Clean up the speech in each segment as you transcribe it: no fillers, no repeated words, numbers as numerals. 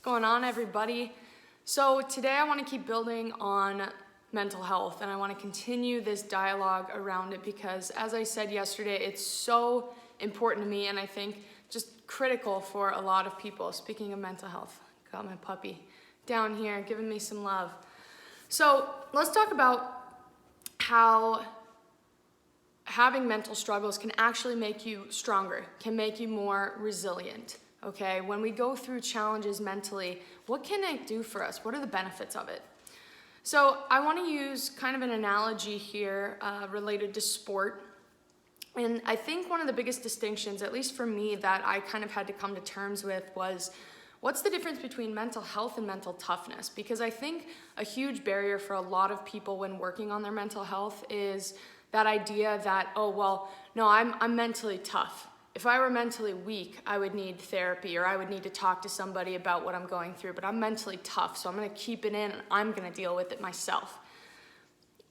going on, everybody? So today I want to keep building on mental health, and I want to continue this dialogue around it because, as I said yesterday, it's so important to me, and I think just critical for a lot of people. Speaking of mental health, got my puppy down here giving me some love. So let's talk about how having mental struggles can actually make you stronger, can make you more resilient. Okay, when we go through challenges mentally, what can it do for us? What are the benefits of it? So I want to use kind of an analogy here related to sport. And I think one of the biggest distinctions, at least for me, that I kind of had to come to terms with was, what's the difference between mental health and mental toughness? Because I think a huge barrier for a lot of people when working on their mental health is that idea that, oh, well, no, I'm mentally tough. If I were mentally weak, I would need therapy or I would need to talk to somebody about what I'm going through, but I'm mentally tough, so I'm gonna keep it in and I'm gonna deal with it myself.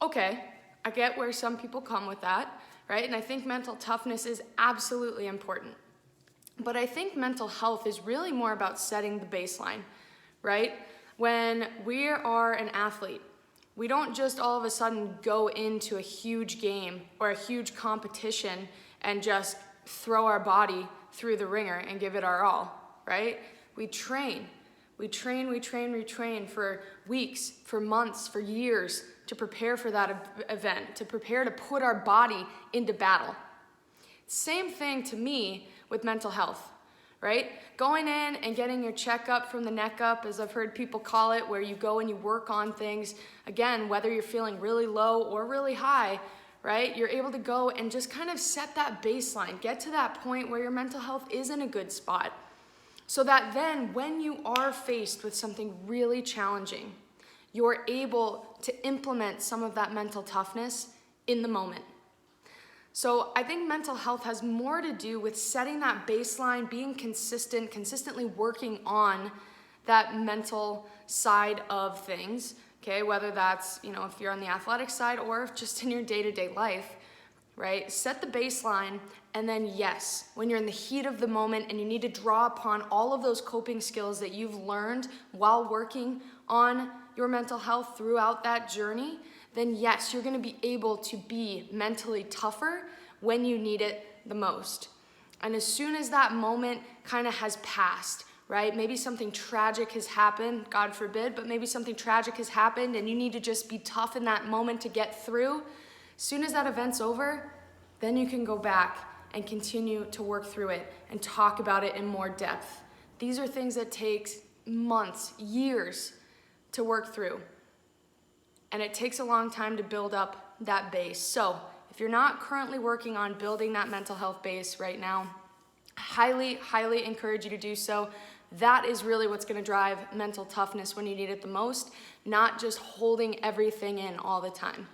Okay, I get where some people come with that, right? And I think mental toughness is absolutely important. But I think mental health is really more about setting the baseline, right? When we are an athlete, we don't just all of a sudden go into a huge game or a huge competition and just throw our body through the ringer and give it our all, right? We train for weeks, for months, for years to prepare for that event, to prepare to put our body into battle. Same thing to me with mental health, right? Going in and getting your checkup from the neck up, as I've heard people call it, where you go and you work on things, again, whether you're feeling really low or really high, right? You're able to go and just kind of set that baseline, get to that point where your mental health is in a good spot, so that then when you are faced with something really challenging, you're able to implement some of that mental toughness in the moment. So I think mental health has more to do with setting that baseline, being consistent, consistently working on that mental side of things. Okay, whether that's, if you're on the athletic side or if just in your day-to-day life, right? Set the baseline, and then yes, when you're in the heat of the moment and you need to draw upon all of those coping skills that you've learned while working on your mental health throughout that journey, then yes, you're gonna be able to be mentally tougher when you need it the most. And as soon as that moment kind of has passed, right? Maybe something tragic has happened, God forbid, but maybe something tragic has happened and you need to just be tough in that moment to get through. As soon as that event's over, then you can go back and continue to work through it and talk about it in more depth. These are things that take months, years to work through. And it takes a long time to build up that base. So if you're not currently working on building that mental health base right now, highly, highly encourage you to do so. That is really what's going to drive mental toughness when you need it the most, not just holding everything in all the time.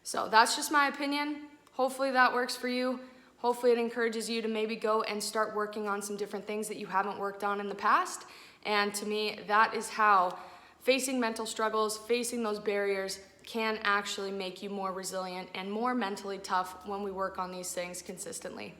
So that's just my opinion. Hopefully that works for you. Hopefully it encourages you to maybe go and start working on some different things that you haven't worked on in the past. And to me, that is how facing mental struggles, facing those barriers can actually make you more resilient and more mentally tough when we work on these things consistently.